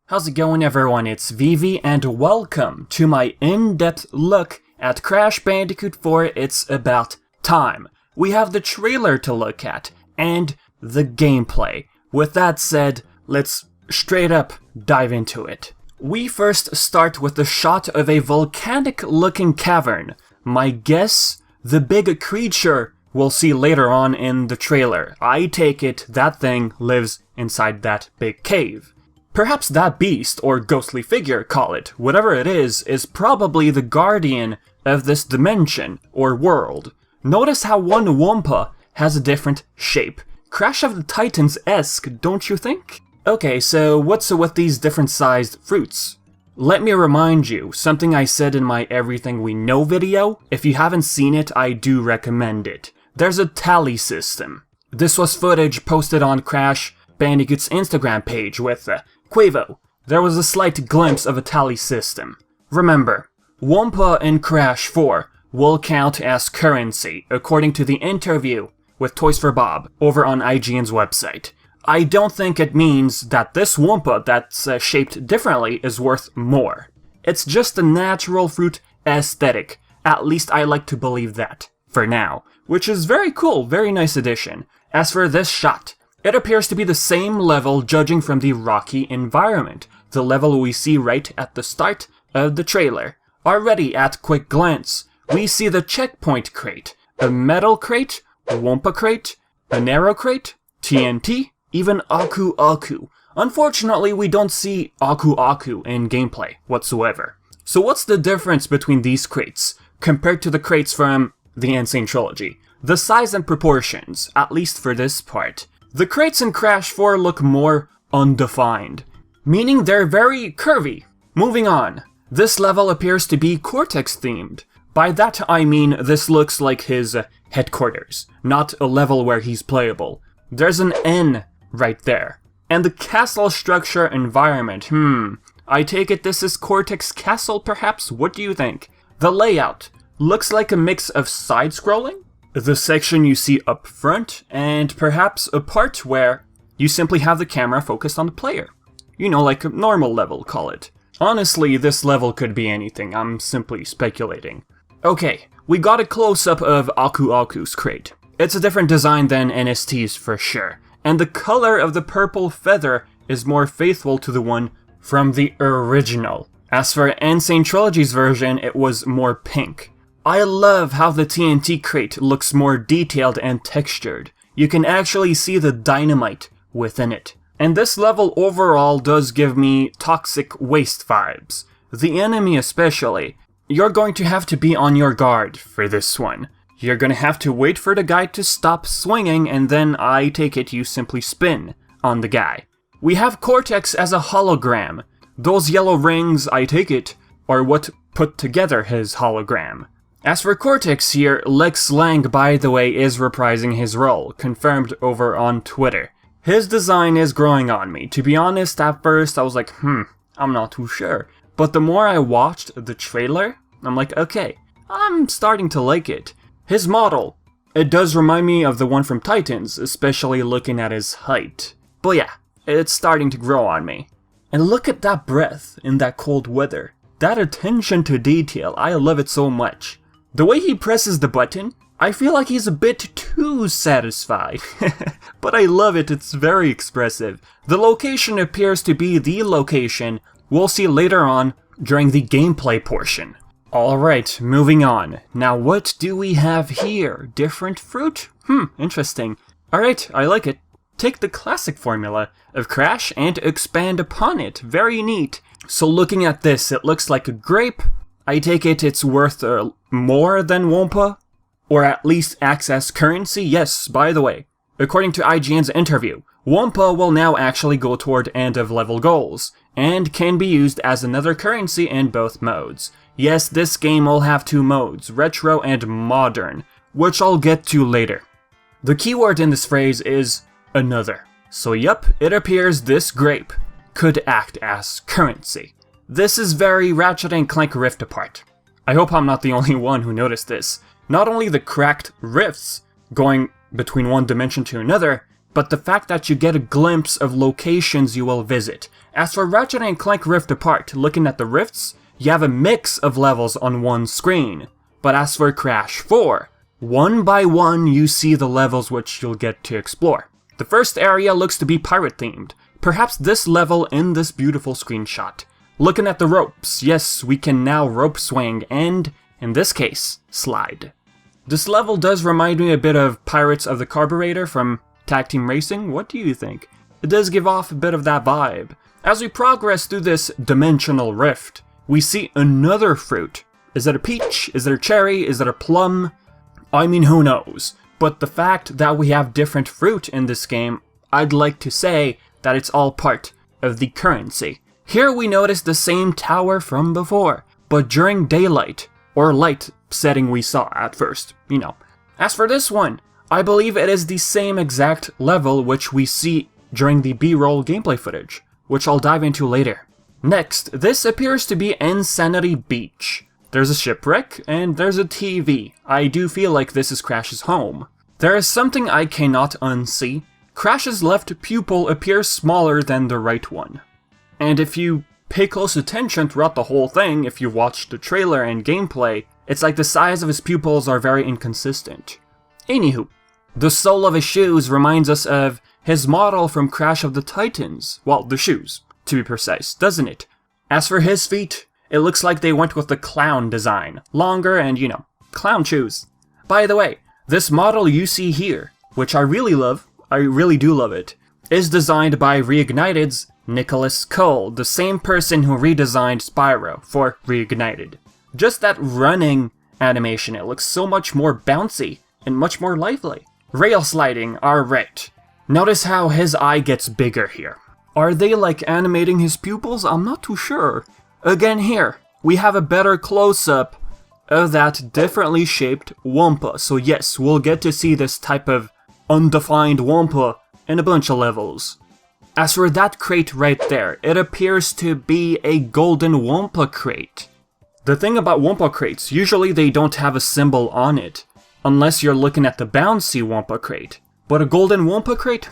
How's it going, everyone? It's Vivi, and welcome to my in-depth look at Crash Bandicoot 4 It's About Time. We have the trailer to look at, and the gameplay. With that said, let's straight up dive into it. We first start with the shot of a volcanic-looking cavern. My guess, the big creature we'll see later on in the trailer. I take it that thing lives inside that big cave. Perhaps that beast, or ghostly figure, call it, whatever it is probably the guardian of this dimension, or world. Notice how one Wampa has a different shape. Crash of the Titans-esque, don't you think? Okay, so what's with these different sized fruits? Let me remind you, something I said in my Everything We Know video. If you haven't seen it, I do recommend it. There's a tally system. This was footage posted on Crash Bandicoot's Instagram page with Quavo. There was a slight glimpse of a tally system. Remember, Wampa in Crash 4 will count as currency, according to the interview with Toys for Bob over on IGN's website. I don't think it means that this Wampa that's shaped differently is worth more. It's just a natural fruit aesthetic. At least I like to believe that, for now. Which is very cool, very nice addition. As for this shot, it appears to be the same level judging from the rocky environment, the level we see right at the start of the trailer. Already at quick glance, we see the checkpoint crate, a metal crate, a Wampa crate, an arrow crate, TNT, even Aku Aku. Unfortunately, we don't see Aku Aku in gameplay whatsoever. So what's the difference between these crates compared to the crates from the Insane Trilogy? The size and proportions, at least for this part. The crates in Crash 4 look more undefined, meaning they're very curvy. Moving on, this level appears to be Cortex themed. By that I mean this looks like his headquarters, not a level where he's playable. There's an N right there. And the castle structure environment, I take it this is Cortex Castle perhaps? What do you think? The layout looks like a mix of side-scrolling, the section you see up front, and perhaps a part where you simply have the camera focused on the player. You know, like a normal level, call it. Honestly, this level could be anything, I'm simply speculating. Okay, we got a close-up of Aku Aku's crate. It's a different design than NST's for sure, and the color of the purple feather is more faithful to the one from the original. As for Insane Trilogy's version, it was more pink. I love how the TNT crate looks more detailed and textured. You can actually see the dynamite within it. And this level overall does give me toxic waste vibes. The enemy especially. You're going to have to be on your guard for this one. You're gonna have to wait for the guy to stop swinging, and then I take it you simply spin on the guy. We have Cortex as a hologram. Those yellow rings, I take it, are what put together his hologram. As for Cortex here, Lex Lang, by the way, is reprising his role, confirmed over on Twitter. His design is growing on me. To be honest, at first I was like, I'm not too sure. But the more I watched the trailer, I'm like, okay, I'm starting to like it. His model, it does remind me of the one from Titans, especially looking at his height. But yeah, it's starting to grow on me. And look at that breath in that cold weather. That attention to detail, I love it so much. The way he presses the button, I feel like he's a bit too satisfied. But I love it, it's very expressive. The location appears to be the location we'll see later on during the gameplay portion. Alright, moving on. Now what do we have here? Different fruit? Interesting. Alright, I like it. Take the classic formula of Crash and expand upon it. Very neat. So looking at this, it looks like a grape. I take it it's worth more than Wampa? Or at least acts as currency? Yes, by the way, according to IGN's interview, Wampa will now actually go toward end-of-level goals, and can be used as another currency in both modes. Yes, this game will have two modes, retro and modern, which I'll get to later. The keyword in this phrase is another. So yup, it appears this grape could act as currency. This is very Ratchet & Clank Rift Apart. I hope I'm not the only one who noticed this. Not only the cracked rifts going between one dimension to another, but the fact that you get a glimpse of locations you will visit. As for Ratchet and Clank Rift Apart, looking at the rifts, you have a mix of levels on one screen. But as for Crash 4, one by one you see the levels which you'll get to explore. The first area looks to be pirate themed, perhaps this level in this beautiful screenshot. Looking at the ropes, yes, we can now rope swing and, in this case, slide. This level does remind me a bit of Pirates of the Carburetor from Tag Team Racing. What do you think? It does give off a bit of that vibe. As we progress through this dimensional rift, we see another fruit. Is it a peach? Is it a cherry? Is it a plum? I mean, who knows? But the fact that we have different fruit in this game, I'd like to say that it's all part of the currency. Here we notice the same tower from before, but during daylight, or light setting we saw at first, you know. As for this one, I believe it is the same exact level which we see during the B-roll gameplay footage, which I'll dive into later. Next, this appears to be Insanity Beach. There's a shipwreck, and there's a TV. I do feel like this is Crash's home. There is something I cannot unsee. Crash's left pupil appears smaller than the right one. And if you pay close attention throughout the whole thing, if you watch the trailer and gameplay, it's like the size of his pupils are very inconsistent. Anywho, the sole of his shoes reminds us of his model from Crash of the Titans. Well, the shoes, to be precise, doesn't it? As for his feet, it looks like they went with the clown design. Longer and, you know, clown shoes. By the way, this model you see here, which I really love, I really do love it, is designed by Reignited's Nicholas Cole, the same person who redesigned Spyro for Reignited. Just that running animation, it looks so much more bouncy and much more lively. Rail sliding, alright. Notice how his eye gets bigger here. Are they like animating his pupils? I'm not too sure. Again here, we have a better close-up of that differently shaped Wampa. So yes, we'll get to see this type of undefined Wampa in a bunch of levels. As for that crate right there, it appears to be a golden Wampa crate. The thing about Wampa crates, usually they don't have a symbol on it, unless you're looking at the bouncy Wampa crate. But a golden Wampa crate?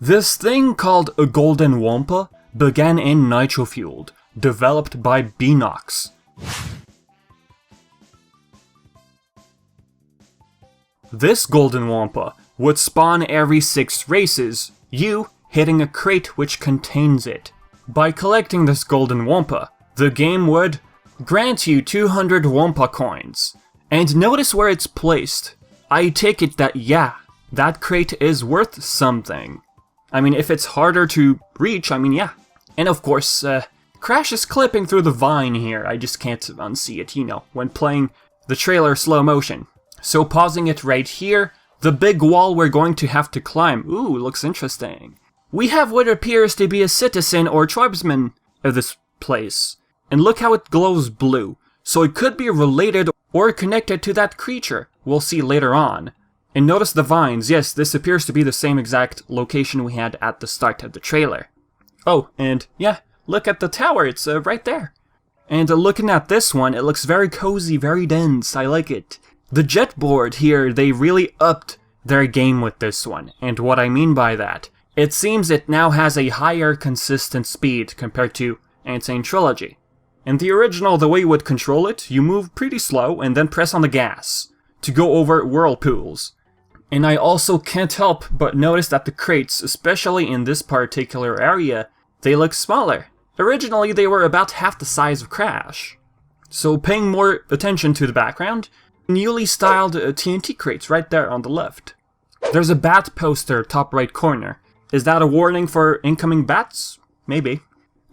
This thing called a golden Wampa began in Nitro Fueled, developed by Beanox. This golden Wampa would spawn every 6 races, you hitting a crate which contains it. By collecting this golden Wampa, the game would grant you 200 Wampa coins. And notice where it's placed. I take it that yeah, that crate is worth something. I mean, if it's harder to reach, I mean, yeah. And of course, Crash is clipping through the vine here. I just can't unsee it, you know, when playing the trailer slow motion. So pausing it right here, the big wall we're going to have to climb. Ooh, looks interesting. We have what appears to be a citizen or tribesman of this place. And look how it glows blue. So it could be related or connected to that creature. We'll see later on. And notice the vines. Yes, this appears to be the same exact location we had at the start of the trailer. Oh, and yeah, look at the tower. It's right there. And looking at this one, it looks very cozy, very dense. I like it. The jet board here, they really upped their game with this one. And what I mean by that, it seems it now has a higher consistent speed compared to Insane Trilogy. In the original, the way you would control it, you move pretty slow and then press on the gas to go over whirlpools. And I also can't help but notice that the crates, especially in this particular area, they look smaller. Originally, they were about half the size of Crash. So paying more attention to the background, newly styled TNT crates right there on the left. There's a bat poster top right corner. Is that a warning for incoming bats? Maybe.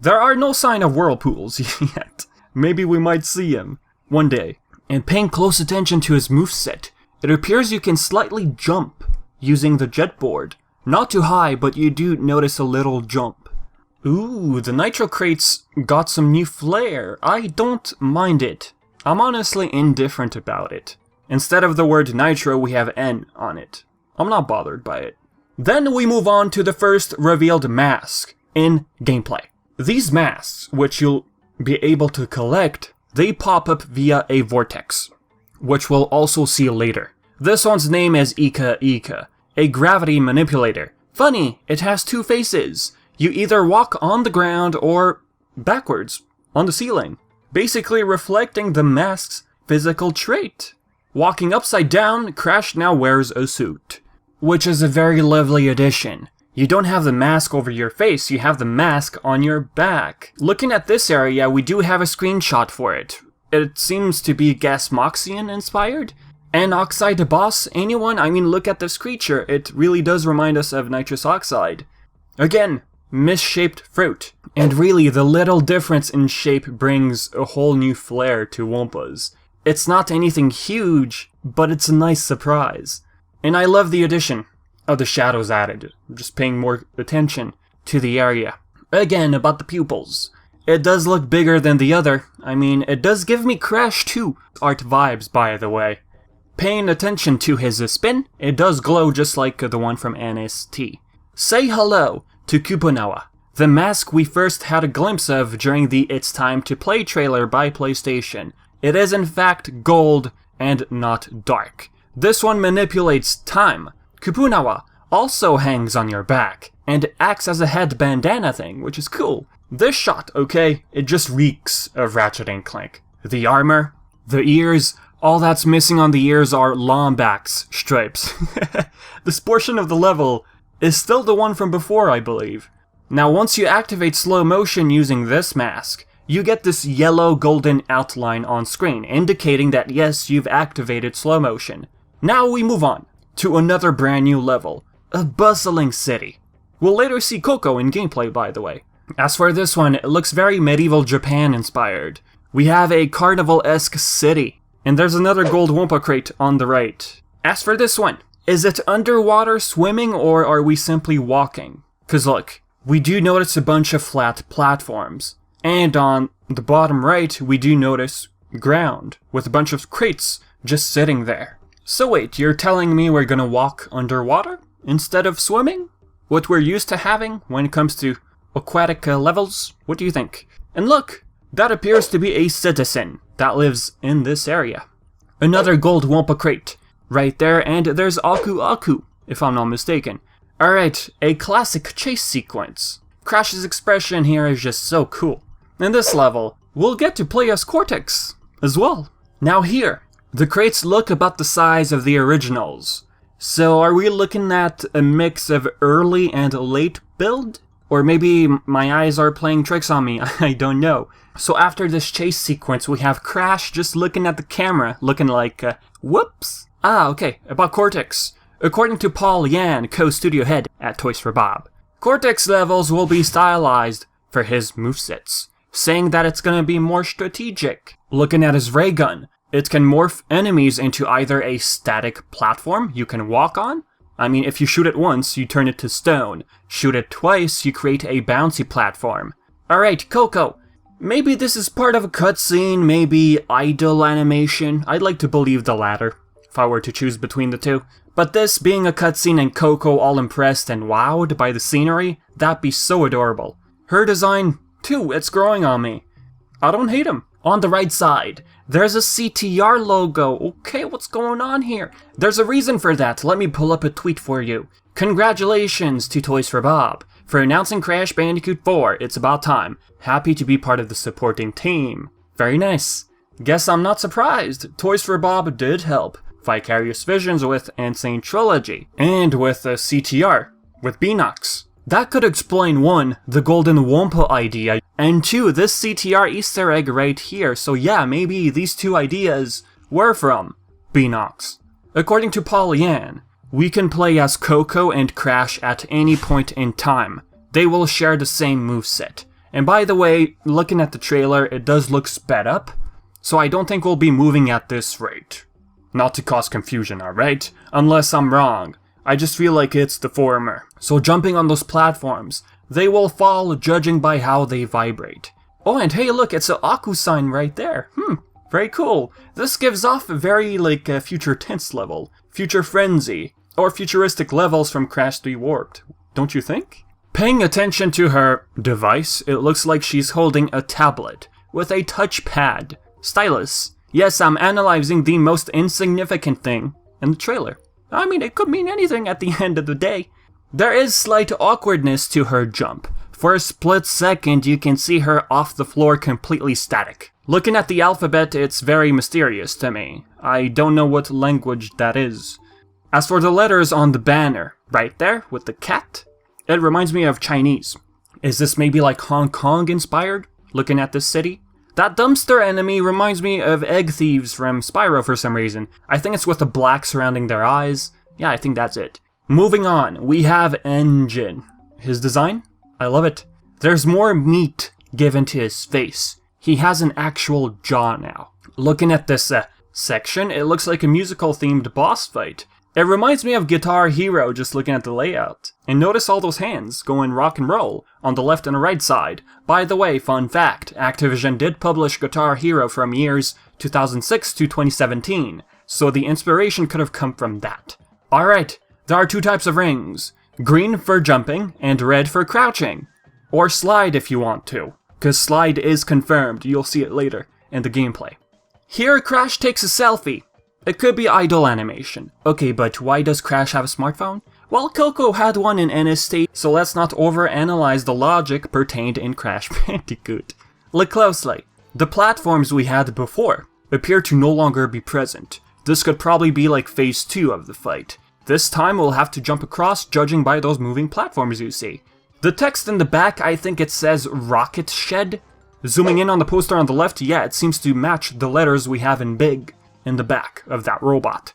There are no sign of whirlpools yet. Maybe we might see him one day. And paying close attention to his moveset, it appears you can slightly jump using the jet board. Not too high, but you do notice a little jump. Ooh, the nitro crates got some new flair. I don't mind it. I'm honestly indifferent about it. Instead of the word nitro, we have N on it. I'm not bothered by it. Then we move on to the first revealed mask in gameplay. These masks, which you'll be able to collect, they pop up via a vortex, which we'll also see later. This one's name is Ika Ika, a gravity manipulator, Funny, it has two faces. You either walk on the ground or backwards, on the ceiling, basically reflecting the mask's physical trait. Walking upside down, Crash now wears a suit, which is a very lovely addition. You don't have the mask over your face, you have the mask on your back. Looking at this area, we do have a screenshot for it. It seems to be Gasmoxian inspired. And Oxide Boss, anyone? I mean, look at this creature, it really does remind us of nitrous oxide. Again, misshaped fruit. And really, the little difference in shape brings a whole new flair to Wampas. It's not anything huge, but it's a nice surprise. And I love the addition of the shadows added, just paying more attention to the area. Again, about the pupils. It does look bigger than the other. I mean, it does give me Crash 2 art vibes, by the way. Paying attention to his spin, it does glow just like the one from NST. Say hello to Kuponawa, the mask we first had a glimpse of during the It's Time to Play trailer by PlayStation. It is in fact gold and not dark. This one manipulates time. Kuponawa also hangs on your back and acts as a head bandana thing, which is cool. This shot, okay, it just reeks of Ratchet & Clank. The armor, the ears, all that's missing on the ears are Lombax stripes. This portion of the level is still the one from before, I believe. Now once you activate slow motion using this mask, you get this yellow golden outline on screen, indicating that yes, you've activated slow motion. Now we move on to another brand new level, a bustling city. We'll later see Coco in gameplay, by the way. As for this one, it looks very medieval Japan inspired. We have a carnival-esque city, and there's another gold Wampa crate on the right. As for this one, is it underwater swimming or are we simply walking? Cause look, we do notice a bunch of flat platforms. And on the bottom right, we do notice ground, with a bunch of crates just sitting there. So wait, you're telling me we're gonna walk underwater instead of swimming? What we're used to having when it comes to aquatic levels? What do you think? And look, that appears to be a citizen that lives in this area. Another gold Wampa crate right there, and there's Aku Aku, if I'm not mistaken. Alright, a classic chase sequence. Crash's expression here is just so cool. In this level, we'll get to play as Cortex as well. Now here, the crates look about the size of the originals. So are we looking at a mix of early and late build? Or maybe my eyes are playing tricks on me, I don't know. So after this chase sequence, we have Crash just looking at the camera, looking like, whoops. Ah, okay, about Cortex. According to Paul Yan, co-studio head at Toys for Bob, Cortex levels will be stylized for his movesets, saying that it's gonna be more strategic. Looking at his ray gun, it can morph enemies into either a static platform you can walk on. I mean, if you shoot it once, you turn it to stone. Shoot it twice, you create a bouncy platform. Alright, Coco. Maybe this is part of a cutscene, maybe idle animation. I'd like to believe the latter, if I were to choose between the two. But this being a cutscene and Coco all impressed and wowed by the scenery, that'd be so adorable. Her design, too, it's growing on me. I don't hate him. On the right side, there's a CTR logo. Okay, what's going on here? There's a reason for that. Let me pull up a tweet for you. Congratulations to Toys for Bob for announcing Crash Bandicoot 4. It's about time. Happy to be part of the supporting team. Very nice. Guess I'm not surprised. Toys for Bob did help Vicarious Visions with Insane Trilogy, and with CTR, with Beanox. That could explain 1, the Golden Wampa idea, and 2, this CTR Easter egg right here, so yeah, maybe these two ideas were from Beanox. According to Paul Yan, we can play as Coco and Crash at any point in time. They will share the same moveset. And by the way, looking at the trailer, it does look sped up, so I don't think we'll be moving at this rate. Not to cause confusion, alright? Unless I'm wrong. I just feel like it's the former. So jumping on those platforms, they will fall judging by how they vibrate. Oh, and hey look, it's an Aku sign right there. Very cool. This gives off a very, like, Future Tense level. Future Frenzy. Or futuristic levels from Crash 3 Warped. Don't you think? Paying attention to her device, it looks like she's holding a tablet with a touchpad. Stylus. Yes, I'm analyzing the most insignificant thing in the trailer. I mean, it could mean anything at the end of the day. There is slight awkwardness to her jump. For a split second, you can see her off the floor completely static. Looking at the alphabet, it's very mysterious to me. I don't know what language that is. As for the letters on the banner, right there, with the cat, it reminds me of Chinese. Is this maybe like Hong Kong inspired, looking at this city? That dumpster enemy reminds me of egg thieves from Spyro for some reason. I think it's with the black surrounding their eyes. Yeah, I think that's it. Moving on, we have Engine. His design? I love it. There's more meat given to his face. He has an actual jaw now. Looking at this section, it looks like a musical-themed boss fight. It reminds me of Guitar Hero just looking at the layout. And notice all those hands going rock and roll on the left and the right side. By the way, fun fact, Activision did publish Guitar Hero from years 2006 to 2017, so the inspiration could have come from that. Alright, there are two types of rings. Green for jumping, and red for crouching. Or slide if you want to, because slide is confirmed, you'll see it later in the gameplay. Here Crash takes a selfie. It could be idle animation. Okay, but why does Crash have a smartphone? Well, Coco had one in NS state, so let's not overanalyze the logic pertained in Crash Bandicoot. Look closely. The platforms we had before appear to no longer be present. This could probably be like phase 2 of the fight. This time we'll have to jump across, judging by those moving platforms you see. The text in the back, I think it says Rocket Shed. Zooming in on the poster on the left, yeah, it seems to match the letters we have in big in the back of that robot.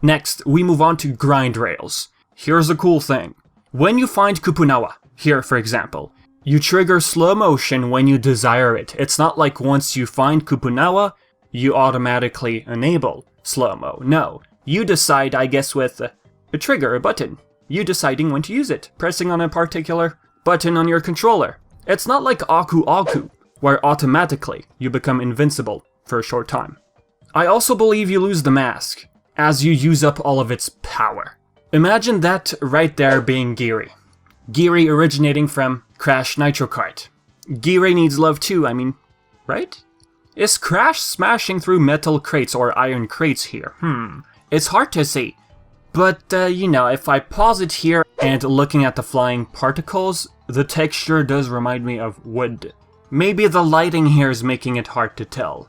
Next, we move on to grind rails. Here's a cool thing. When you find Kupunawa, here for example, you trigger slow motion when you desire it. It's not like once you find Kupunawa, you automatically enable slow-mo. No, you decide, I guess, with a trigger, a button. You deciding when to use it, pressing on a particular button on your controller. It's not like Aku Aku, where automatically you become invincible for a short time. I also believe you lose the mask, as you use up all of its power. Imagine that right there being Geary. Geary originating from Crash Nitro Kart. Geary needs love too, I mean, right? Is Crash smashing through metal crates or iron crates here? It's hard to see. But, you know, if I pause it here and looking at the flying particles, the texture does remind me of wood. Maybe the lighting here is making it hard to tell.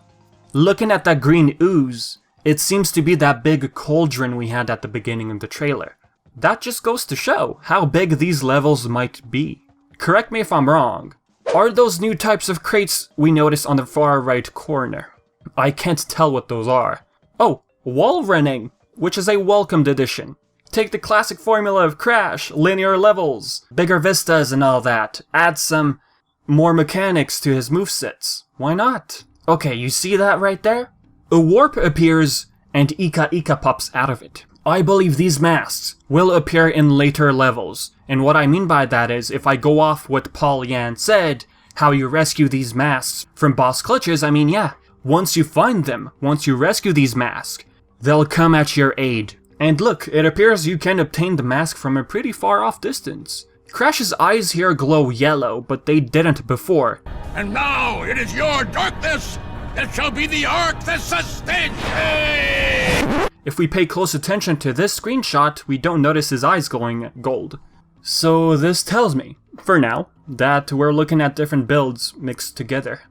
Looking at that green ooze, it seems to be that big cauldron we had at the beginning of the trailer. That just goes to show how big these levels might be. Correct me if I'm wrong. Are those new types of crates we noticed on the far right corner? I can't tell what those are. Oh, wall running, which is a welcomed addition. Take the classic formula of Crash, linear levels, bigger vistas and all that. Add some more mechanics to his movesets. Why not? Okay, you see that right there? A warp appears and Ika Ika pops out of it. I believe these masks will appear in later levels, and what I mean by that is, if I go off what Paul Yan said, how you rescue these masks from boss glitches, I mean yeah, once you find them, once you rescue these masks, they'll come at your aid. And look, it appears you can obtain the mask from a pretty far off distance. Crash's eyes here glow yellow, but they didn't before. And now it is your darkness that shall be the ark that sustains me! If we pay close attention to this screenshot, we don't notice his eyes glowing gold. So this tells me, for now, that we're looking at different builds mixed together.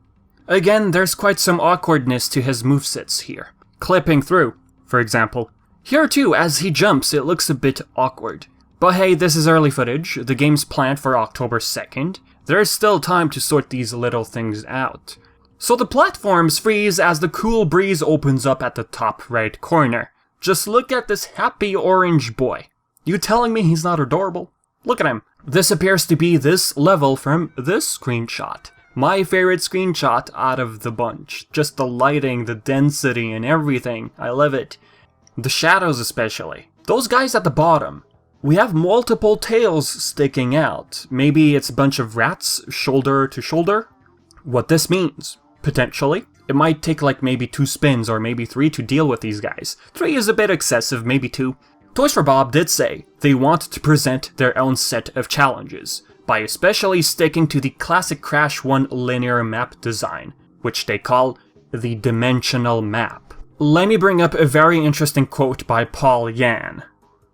Again, there's quite some awkwardness to his movesets here. Clipping through, for example. Here too, as he jumps, it looks a bit awkward. But hey, this is early footage, the game's planned for October 2nd. There's still time to sort these little things out. So the platforms freeze as the cool breeze opens up at the top right corner. Just look at this happy orange boy. You telling me he's not adorable? Look at him. This appears to be this level from this screenshot. My favorite screenshot out of the bunch. Just the lighting, the density, and everything. I love it. The shadows especially. Those guys at the bottom. We have multiple tails sticking out. Maybe it's a bunch of rats, shoulder to shoulder. What this means, potentially, it might take like maybe 2 spins or maybe 3 to deal with these guys. 3 is a bit excessive, maybe 2. Toys for Bob did say they want to present their own set of challenges, by especially sticking to the classic Crash 1 linear map design, which they call the dimensional map. Let me bring up a very interesting quote by Paul Yan.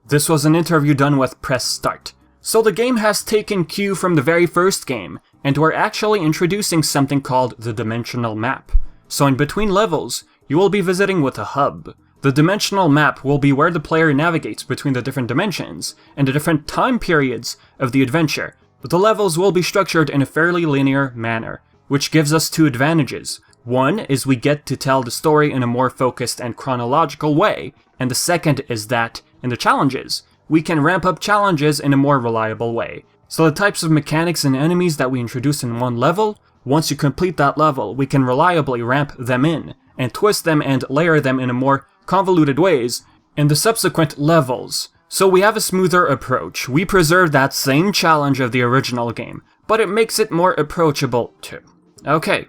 This was an interview done with Press Start. So the game has taken cue from the very first game, and we're actually introducing something called the dimensional map. So in between levels, you will be visiting with a hub. The dimensional map will be where the player navigates between the different dimensions and the different time periods of the adventure. But the levels will be structured in a fairly linear manner, which gives us two advantages. One is we get to tell the story in a more focused and chronological way, and the second is that, in the challenges, we can ramp up challenges in a more reliable way. So the types of mechanics and enemies that we introduce in one level, once you complete that level, we can reliably ramp them in, and twist them and layer them in a more convoluted ways in the subsequent levels. So we have a smoother approach. We preserve that same challenge of the original game, but it makes it more approachable too. Okay,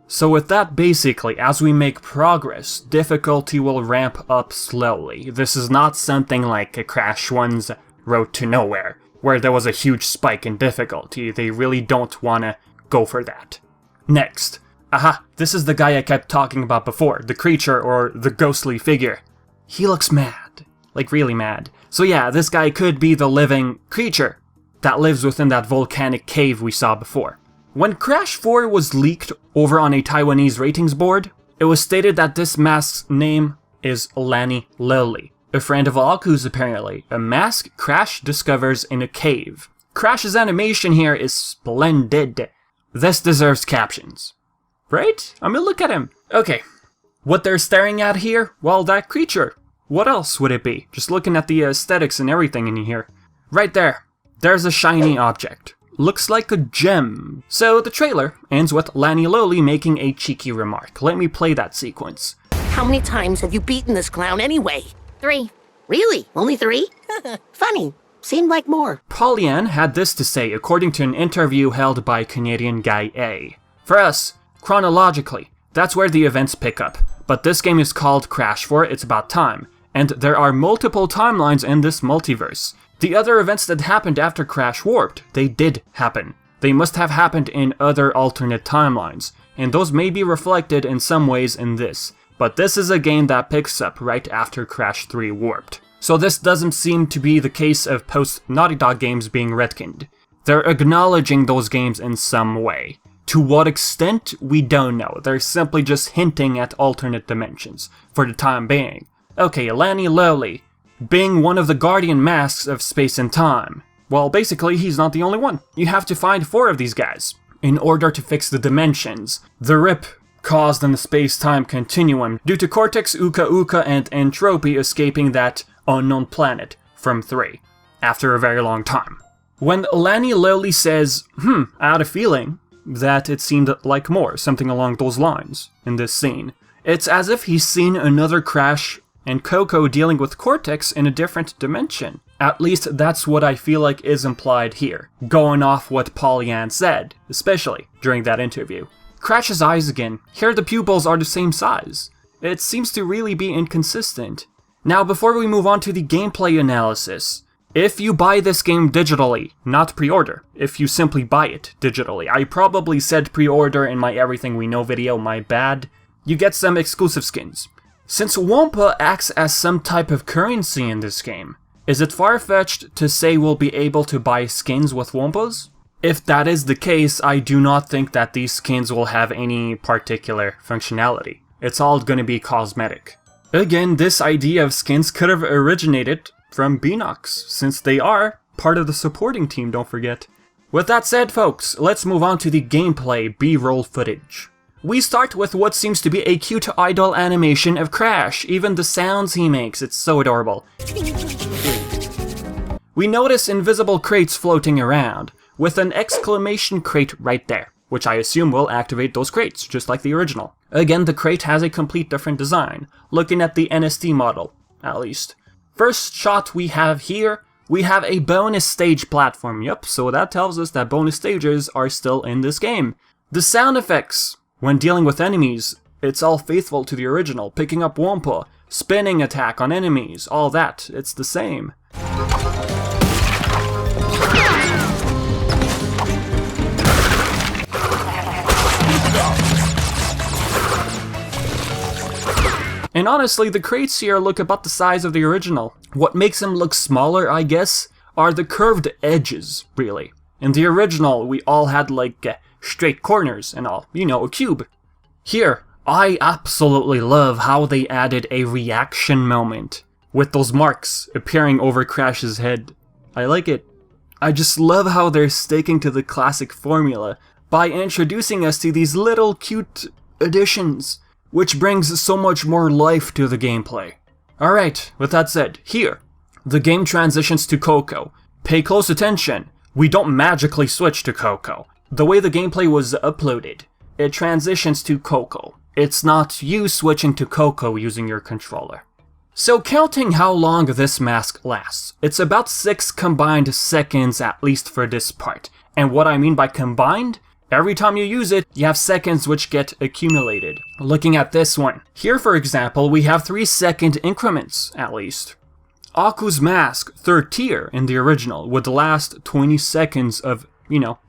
so with that, basically, as we make progress, difficulty will ramp up slowly. This is not something like a Crash 1's Road to Nowhere, where there was a huge spike in difficulty. They really don't wanna go for that. Next. Aha, this is the guy I kept talking about before, the creature or the ghostly figure. He looks mad. Like really mad. So yeah, this guy could be the living creature that lives within that volcanic cave we saw before. When Crash 4 was leaked over on a Taiwanese ratings board, it was stated that this mask's name is Lani Lily, a friend of Aku's apparently, a mask Crash discovers in a cave. Crash's animation here is splendid. This deserves captions. Right? I mean, look at him. Okay, what they're staring at here? Well, that creature. What else would it be? Just looking at the aesthetics and everything in here. Right there. There's a shiny object. Looks like a gem. So the trailer ends with Lani Lily making a cheeky remark. Let me play that sequence. How many times have you beaten this clown anyway? 3. Really? Only 3? Funny. Seemed like more. Pollyann had this to say according to an interview held by Canadian Guy A. For us, chronologically, that's where the events pick up. But this game is called Crash 4, it's about time. And there are multiple timelines in this multiverse. The other events that happened after Crash Warped, they did happen. They must have happened in other alternate timelines, and those may be reflected in some ways in this. But this is a game that picks up right after Crash 3 Warped. So this doesn't seem to be the case of post-Naughty Dog games being retconned. They're acknowledging those games in some way. To what extent, we don't know. They're simply just hinting at alternate dimensions, for the time being. Okay, Lani Lily, being one of the guardian masks of space and time. Well, basically, he's not the only one. You have to find 4 of these guys in order to fix the dimensions. The rip caused in the space-time continuum due to Cortex, Uka Uka, and Entropy escaping that unknown planet from 3 after a very long time. When Lani Lily says, I had a feeling that it seemed like more, something along those lines, in this scene. It's as if he's seen another Crash and Coco dealing with Cortex in a different dimension. At least that's what I feel like is implied here, going off what Pollyann said, especially during that interview. Crash's eyes again, here the pupils are the same size. It seems to really be inconsistent. Now before we move on to the gameplay analysis, if you buy this game digitally, not pre-order, if you simply buy it digitally, I probably said pre-order in my Everything We Know video, my bad, you get some exclusive skins. Since Wampa acts as some type of currency in this game, is it far-fetched to say we'll be able to buy skins with Wampas? If that is the case, I do not think that these skins will have any particular functionality. It's all gonna be cosmetic. Again, this idea of skins could have originated from Beanox, since they are part of the supporting team, don't forget. With that said, folks, let's move on to the gameplay B-roll footage. We start with what seems to be a cute idle animation of Crash. Even the sounds he makes, it's so adorable. We notice invisible crates floating around, with an exclamation crate right there, which I assume will activate those crates, just like the original. Again, the crate has a complete different design, looking at the NST model, at least. First shot we have here, we have a bonus stage platform, yep, so that tells us that bonus stages are still in this game. The sound effects, when dealing with enemies, it's all faithful to the original, picking up Wampa, spinning attack on enemies, all that, it's the same. And honestly, the crates here look about the size of the original. What makes them look smaller, I guess, are the curved edges, really. In the original, we all had like straight corners and all, you know, a cube. Here, I absolutely love how they added a reaction moment with those marks appearing over Crash's head. I like it. I just love how they're sticking to the classic formula by introducing us to these little cute additions, which brings so much more life to the gameplay. Alright, with that said, here, the game transitions to Coco. Pay close attention, we don't magically switch to Coco. The way the gameplay was uploaded, it transitions to Coco. It's not you switching to Coco using your controller. So counting how long this mask lasts, it's about 6 combined seconds at least for this part. And what I mean by combined? Every time you use it, you have seconds which get accumulated. Looking at this one, here for example, we have 3-second increments at least. Aku's mask, 3rd tier in the original, would last 20 seconds of,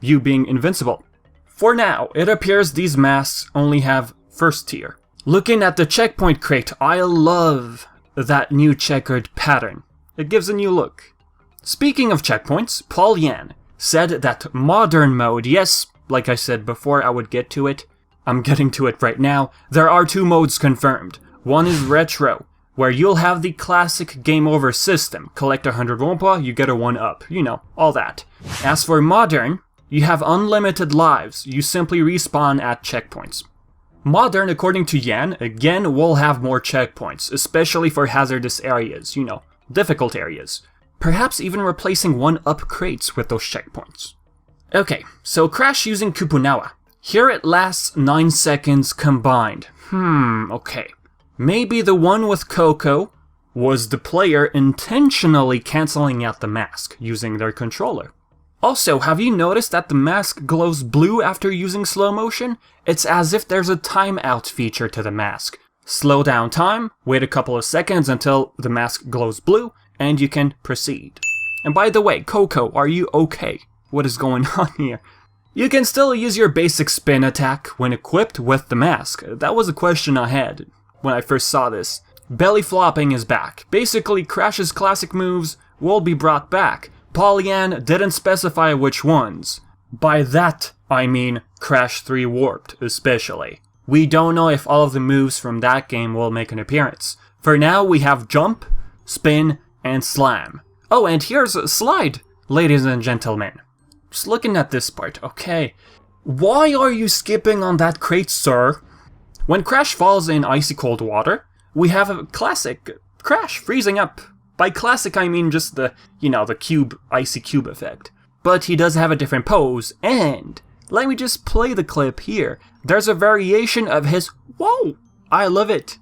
you being invincible. For now, it appears these masks only have 1st tier. Looking at the checkpoint crate, I love that new checkered pattern. It gives a new look. Speaking of checkpoints, Paul Yan said that modern mode, yes, like I said before, I would get to it. I'm getting to it right now. There are 2 modes confirmed. One is retro, where you'll have the classic game over system. Collect 100 Wampa, you get a 1-up. All that. As for modern, you have unlimited lives. You simply respawn at checkpoints. Modern, according to Yan, again will have more checkpoints, especially for hazardous areas, difficult areas. Perhaps even replacing 1-up crates with those checkpoints. Okay, so Crash using Kupunawa. Here it lasts 9 seconds combined. Okay. Maybe the one with Coco was the player intentionally cancelling out the mask using their controller. Also, have you noticed that the mask glows blue after using slow motion? It's as if there's a timeout feature to the mask. Slow down time, wait a couple of seconds until the mask glows blue, and you can proceed. And by the way, Coco, are you okay? What is going on here? You can still use your basic spin attack when equipped with the mask. That was a question I had when I first saw this. Belly flopping is back. Basically, Crash's classic moves will be brought back. Paul Yan didn't specify which ones. By that, I mean Crash 3 Warped, especially. We don't know if all of the moves from that game will make an appearance. For now, we have Jump, Spin, and Slam. Oh, and here's a Slide, ladies and gentlemen. Just looking at this part, okay. Why are you skipping on that crate, sir? When Crash falls in icy cold water, we have a classic Crash freezing up. By classic, I mean just the, the cube, icy cube effect. But he does have a different pose, and let me just play the clip here. There's a variation of his, whoa, I love it.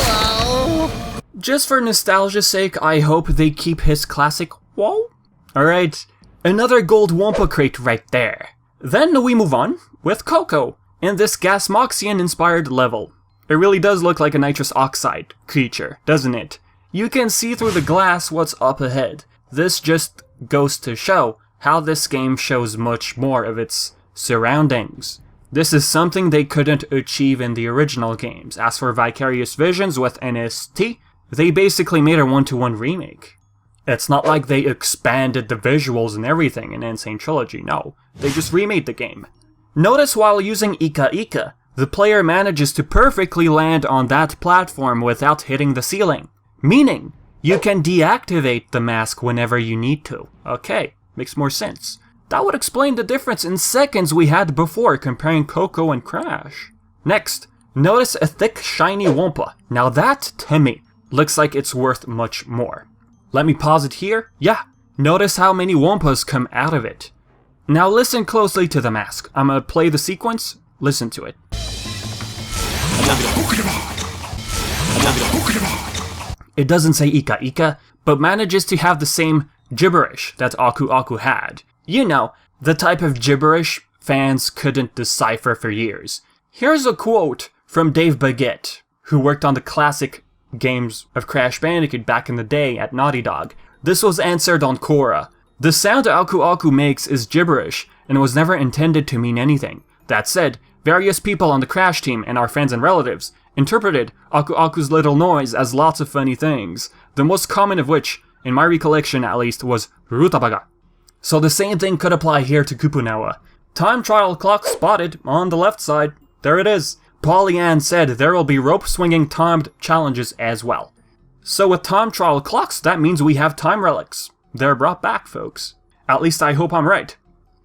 Hello. Just for nostalgia's sake, I hope they keep his classic, whoa. Alright, another gold Wampa crate right there. Then we move on with Coco in this Gasmoxian-inspired level. It really does look like a nitrous oxide creature, doesn't it? You can see through the glass what's up ahead. This just goes to show how this game shows much more of its surroundings. This is something they couldn't achieve in the original games. As for Vicarious Visions with NST, they basically made a 1-to-1 remake. It's not like they expanded the visuals and everything in Insane Trilogy, no. They just remade the game. Notice while using Ika Ika, the player manages to perfectly land on that platform without hitting the ceiling. Meaning, you can deactivate the mask whenever you need to. Okay, makes more sense. That would explain the difference in seconds we had before comparing Coco and Crash. Next, notice a thick shiny Wampa. Now that, to me, looks like it's worth much more. Let me pause it here. Yeah, notice how many Wampas come out of it. Now listen closely to the mask. I'm gonna play the sequence. Listen to it. It doesn't say Ika Ika, but manages to have the same gibberish that Aku Aku had. The type of gibberish fans couldn't decipher for years. Here's a quote from Dave Baggett, who worked on the classic games of Crash Bandicoot back in the day at Naughty Dog. This was answered on Quora. The sound Aku Aku makes is gibberish, and was never intended to mean anything. That said, various people on the Crash team and our friends and relatives interpreted Aku Aku's little noise as lots of funny things, the most common of which in my recollection at least, was Rutabaga. So the same thing could apply here to Kupunawa. Time trial clock spotted on the left side. There it is. Pollyann said there will be rope swinging timed challenges as well. So with time trial clocks, that means we have time relics. They're brought back, folks. At least I hope I'm right.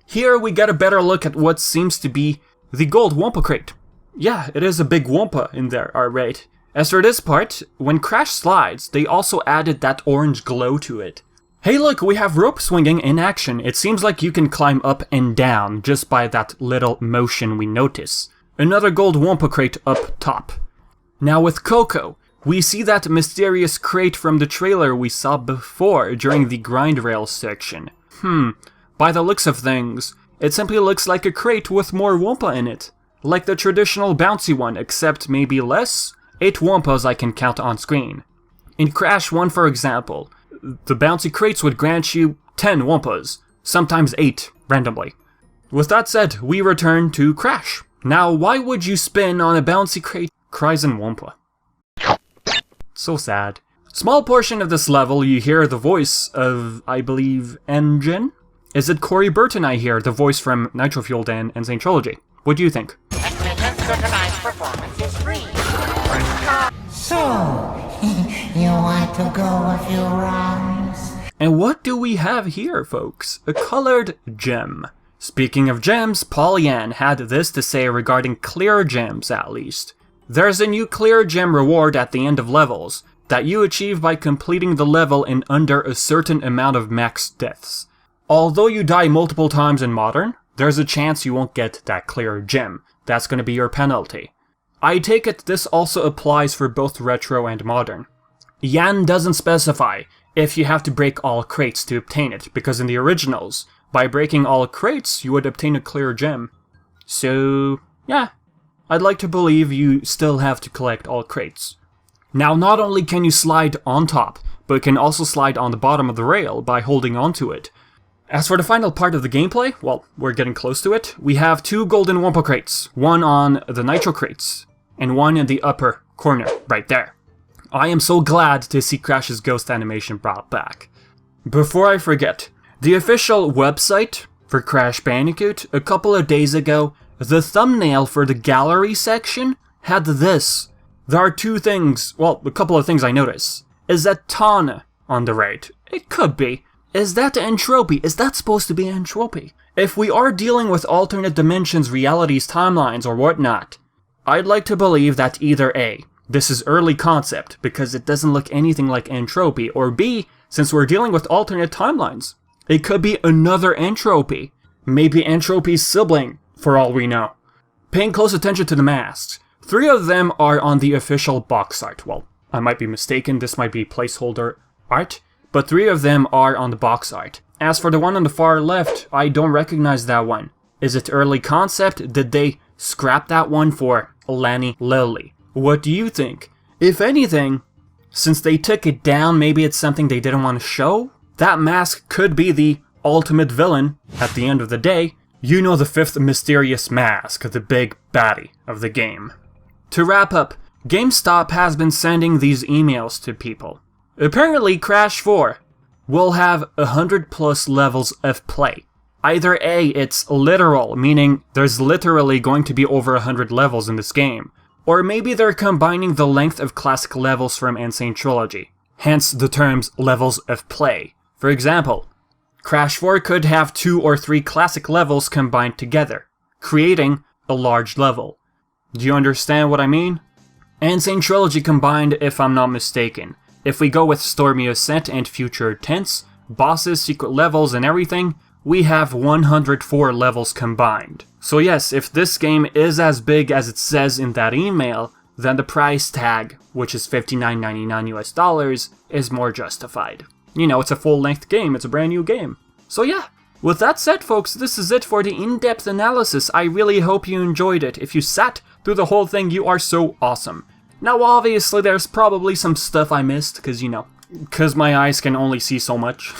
Here we get a better look at what seems to be the gold Wampa crate. Yeah, it is a big Wampa in there, alright. As for this part, when Crash slides, they also added that orange glow to it. Hey look, we have rope swinging in action. It seems like you can climb up and down just by that little motion we notice. Another gold Wampa crate up top. Now with Coco, we see that mysterious crate from the trailer we saw before during the grind rail section. By the looks of things, it simply looks like a crate with more Wampa in it. Like the traditional bouncy one, except maybe less. 8 Wampas I can count on screen. In Crash 1, for example, the bouncy crates would grant you 10 Wampas, sometimes 8, randomly. With that said, we return to Crash. Now, why would you spin on a bouncy crate? Cries in Wampa. So sad. Small portion of this level, you hear the voice of, I believe, Engine? Is it Corey Burton I hear, the voice from Nitro Fueled and Insane Trilogy? What do you think? Admittance to tonight's performance is free. So, you want to go a few rounds? And what do we have here, folks? A colored gem. Speaking of gems, Pollyann had this to say regarding clear gems, at least. There's a new clear gem reward at the end of levels that you achieve by completing the level in under a certain amount of max deaths. Although you die multiple times in Modern, there's a chance you won't get that clear gem. That's going to be your penalty. I take it this also applies for both Retro and Modern. Yan doesn't specify if you have to break all crates to obtain it, because in the originals, by breaking all crates, you would obtain a clear gem. So, yeah, I'd like to believe you still have to collect all crates. Now, not only can you slide on top, but can also slide on the bottom of the rail by holding onto it. As for the final part of the gameplay, well, we're getting close to it. We have 2 golden Wampa crates, one on the Nitro crates, and one in the upper corner, right there. I am so glad to see Crash's ghost animation brought back. Before I forget, the official website for Crash Bandicoot, a couple of days ago, the thumbnail for the gallery section had this. There are 2 things, well, a couple of things I notice. Is that Tana on the right? It could be. Is that entropy? Is that supposed to be entropy? If we are dealing with alternate dimensions, realities, timelines, or whatnot, I'd like to believe that either A, this is early concept because it doesn't look anything like entropy, or B, since we're dealing with alternate timelines, it could be another entropy. Maybe entropy's sibling, for all we know. Paying close attention to the masks. 3 of them are on the official box art. Well, I might be mistaken, this might be placeholder art, but 3 of them are on the box art. As for the one on the far left, I don't recognize that one. Is it early concept? Did they scrap that one for Lani Lily? What do you think? If anything, since they took it down, maybe it's something they didn't want to show? That mask could be the ultimate villain at the end of the day. You know, the 5th mysterious mask, the big baddie of the game. To wrap up, GameStop has been sending these emails to people. Apparently, Crash 4 will have 100+ levels of play. Either A, it's literal, meaning there's literally going to be over 100 levels in this game, or maybe they're combining the length of classic levels from Insane Trilogy, hence the terms levels of play. For example, Crash 4 could have 2 or 3 classic levels combined together, creating a large level. Do you understand what I mean? Insane Trilogy combined, if I'm not mistaken. If we go with Stormy Ascent and Future Tense, bosses, secret levels, and everything, we have 104 levels combined. So yes, if this game is as big as it says in that email, then the price tag, which is $59.99 US, is more justified. You know, it's a full-length game, it's a brand new game. So yeah, with that said folks, this is it for the in-depth analysis. I really hope you enjoyed it. If you sat through the whole thing, you are so awesome. Now obviously there's probably some stuff I missed, because my eyes can only see so much.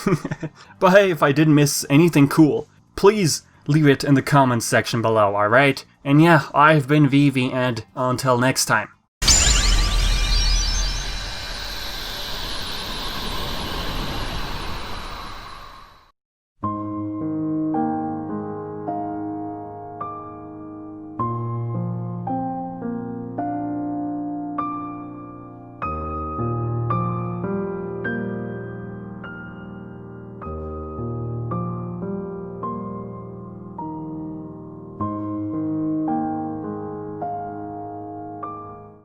But hey, if I didn't miss anything cool, please leave it in the comments section below, alright? And yeah, I've been Vivi, and until next time.